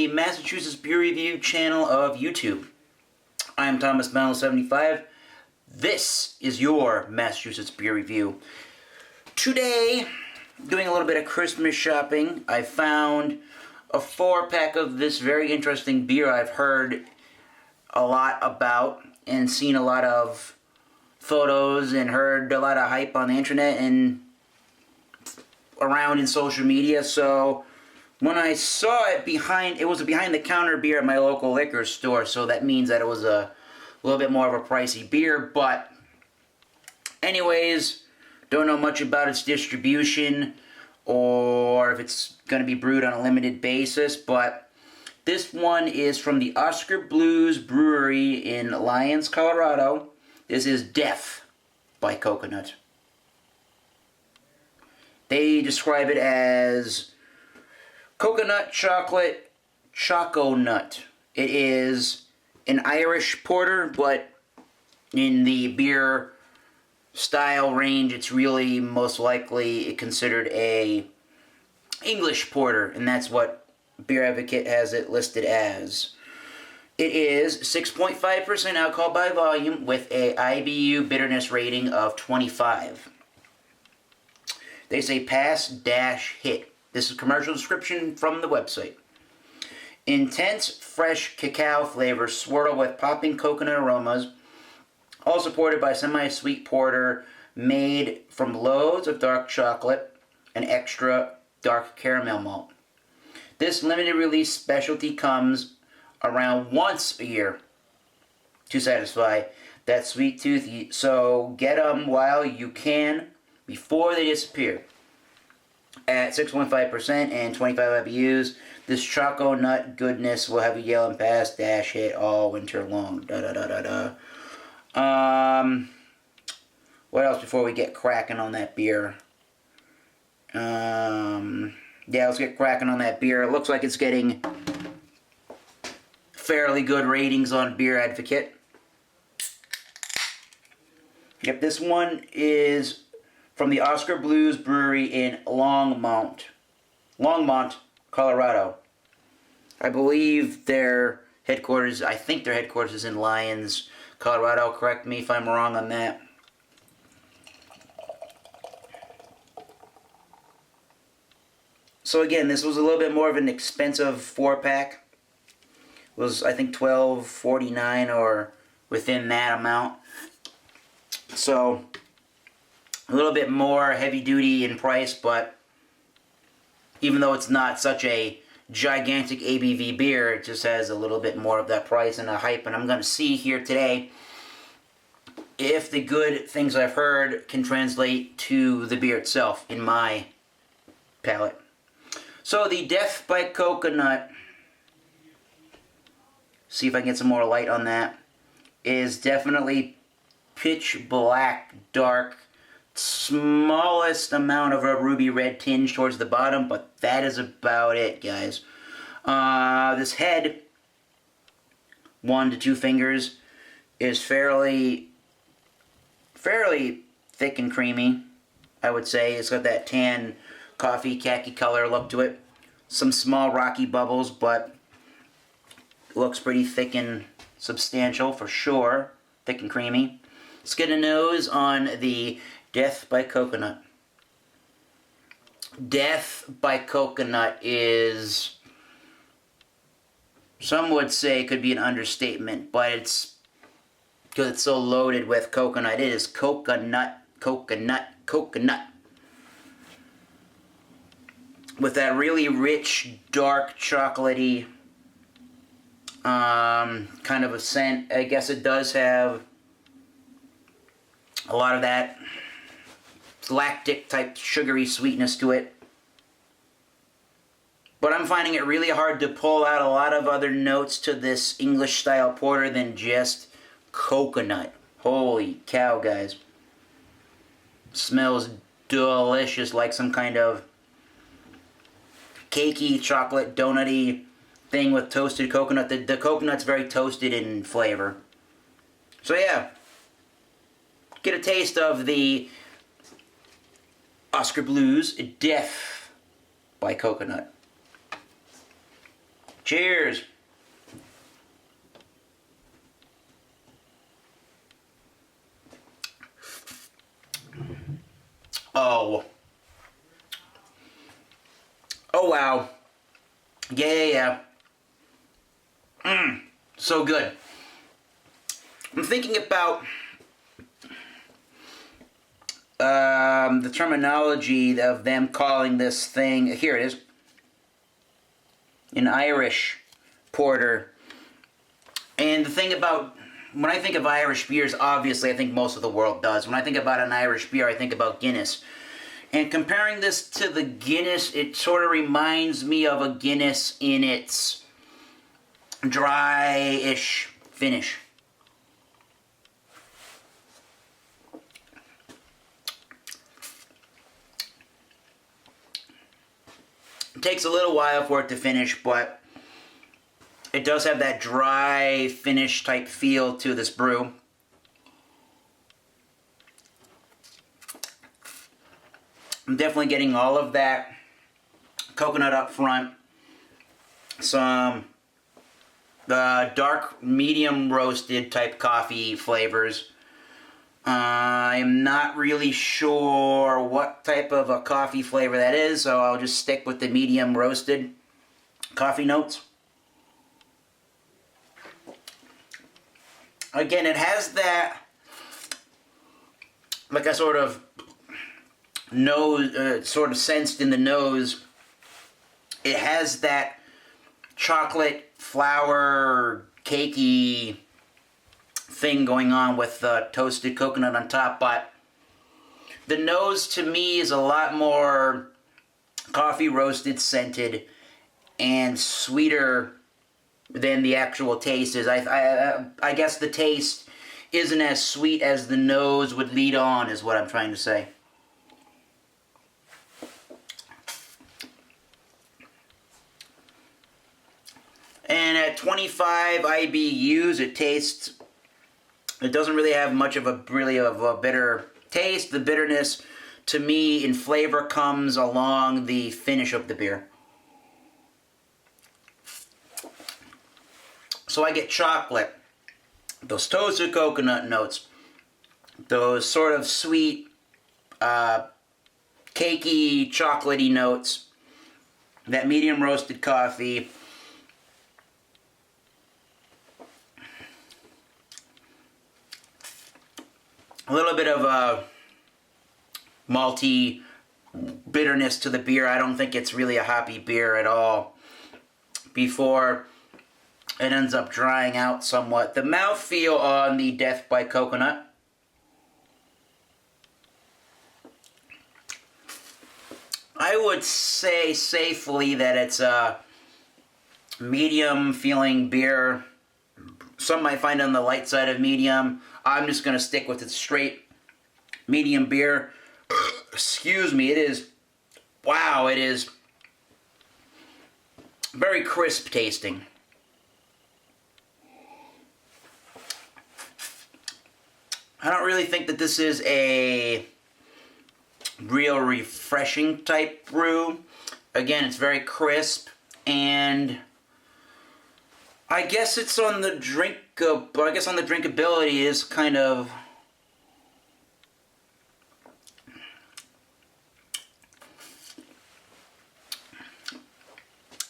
the Massachusetts Beer Review channel of YouTube. I'm Thomas Melo75. This is your Massachusetts Beer Review. Today, doing a little bit of Christmas shopping, I found a 4-pack of this very interesting beer I've heard a lot about and seen a lot of photos and heard a lot of hype on the internet and around in social media. So when I saw it, it was a behind-the-counter beer at my local liquor store, so that means that it was a little bit more of a pricey beer. But anyways, don't know much about its distribution or if it's going to be brewed on a limited basis, but this one is from the Oskar Blues Brewery in Lyons, Colorado. This is Death by Coconut. They describe it as coconut chocolate choco nut. It is an Irish porter, but in the beer style range, it's really most likely considered a English porter, and that's what Beer Advocate has it listed as. It is 6.5% alcohol by volume with a IBU bitterness rating of 25. They say pass-hit. This is a commercial description from the website. Intense, fresh cacao flavor swirled with popping coconut aromas, all supported by semi-sweet porter made from loads of dark chocolate and extra dark caramel malt. This limited release specialty comes around once a year to satisfy that sweet tooth, so get them while you can before they disappear. At 6.5% and 25 IBUs, this choco nut goodness will have you yelling past hit all winter long. What else before we get cracking on that beer? Yeah, let's get cracking on that beer. It looks like it's getting fairly good ratings on Beer Advocate. Yep, this one is from the Oskar Blues Brewery in Longmont, Colorado. I believe their headquarters is in Lyons, Colorado. Correct me if I'm wrong on that. So again, this was a little bit more of an expensive 4-pack. It was, I think, $12.49 or within that amount. So a little bit more heavy-duty in price, but even though it's not such a gigantic ABV beer, it just has a little bit more of that price and a hype. And I'm going to see here today if the good things I've heard can translate to the beer itself in my palate. So the Death by Coconut, see if I can get some more light on that, is definitely pitch black, dark, smallest amount of a ruby red tinge towards the bottom, but that is about it, guys. This head, 1 to 2 fingers, is fairly thick and creamy, I would say. It's got that tan, coffee, khaki color look to it. Some small rocky bubbles, but it looks pretty thick and substantial for sure. Thick and creamy. Let's get a nose on the Death by Coconut. Death by Coconut is, some would say, could be an understatement, but it's because it's so loaded with coconut. It is coconut, coconut, coconut. With that really rich, dark, chocolatey kind of a scent. I guess it does have a lot of that lactic type sugary sweetness to it. But I'm finding it really hard to pull out a lot of other notes to this English style porter than just coconut. Holy cow, guys. Smells delicious, like some kind of cakey, chocolate, donutty thing with toasted coconut. The coconut's very toasted in flavor. So yeah, get a taste of the Oskar Blues Death by Coconut. Cheers. Oh. Oh, wow. Yeah. So good. I'm thinking about the terminology of them calling this thing, here it is, an Irish porter. And the thing about, when I think of Irish beers, obviously I think most of the world does. When I think about an Irish beer, I think about Guinness. And comparing this to the Guinness, it sort of reminds me of a Guinness in its dry-ish finish. It takes a little while for it to finish, but it does have that dry finish type feel to this brew. I'm definitely getting all of that coconut up front. Some dark medium roasted type coffee flavors. I'm not really sure what type of a coffee flavor that is, so I'll just stick with the medium roasted coffee notes. Again, it has that, like I sort of nose, sort of sensed in the nose. It has that chocolate flour cakey thing going on with toasted coconut on top, but the nose to me is a lot more coffee roasted scented and sweeter than the actual taste is. I guess the taste isn't as sweet as the nose would lead on, is what I'm trying to say. And at 25 IBUs, it doesn't really have much of a bitter taste. The bitterness, to me, in flavor comes along the finish of the beer. So I get chocolate, those toasted coconut notes, those sort of sweet, cakey, chocolatey notes, that medium roasted coffee. A little bit of a malty bitterness to the beer. I don't think it's really a hoppy beer at all before it ends up drying out somewhat. The mouthfeel on the Death by Coconut, I would say safely that it's a medium feeling beer. Some might find it on the light side of medium. I'm just going to stick with its straight medium beer. Excuse me, it is, wow, it is very crisp tasting. I don't really think that this is a real refreshing type brew. Again, it's very crisp, and I guess it's on the on the drinkability is kind of,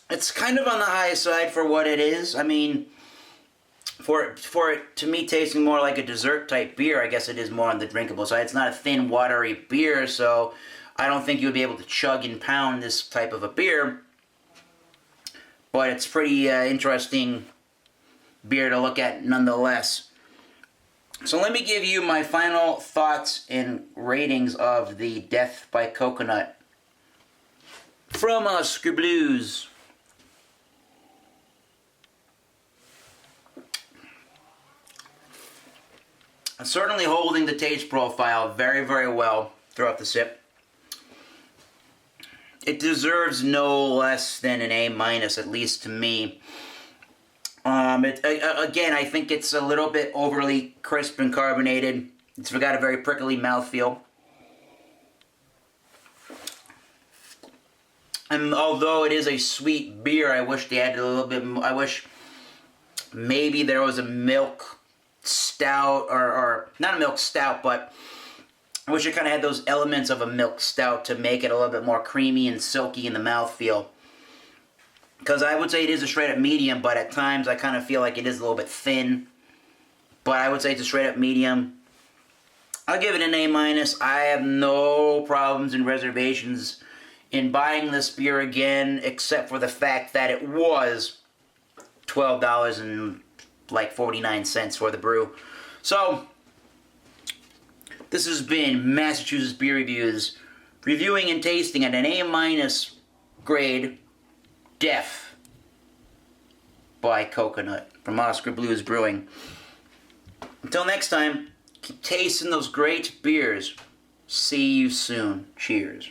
it's kind of on the high side for what it is. I mean, for it to me tasting more like a dessert type beer, I guess it is more on the drinkable side. It's not a thin, watery beer, so I don't think you would be able to chug and pound this type of a beer. But it's pretty interesting beer to look at nonetheless. So let me give you my final thoughts and ratings of the Death by Coconut from Oskar Blues. Certainly holding the taste profile very, very well throughout the sip. It deserves no less than an A-, at least to me. Again, I think it's a little bit overly crisp and carbonated. It's got a very prickly mouthfeel. And although it is a sweet beer, I wish they added a little bit more. I wish maybe there was a milk stout, or not a milk stout, but I wish it kind of had those elements of a milk stout to make it a little bit more creamy and silky in the mouthfeel. Because I would say it is a straight up medium, but at times I kind of feel like it is a little bit thin. But I would say it's a straight up medium. I'll give it an A-. I have no problems and reservations in buying this beer again, except for the fact that it was $12.49 for the brew. So, this has been Massachusetts Beer Reviews, reviewing and tasting at an A- grade, Death by Coconut from Oskar Blues Brewing. Until next time, keep tasting those great beers. See you soon. Cheers.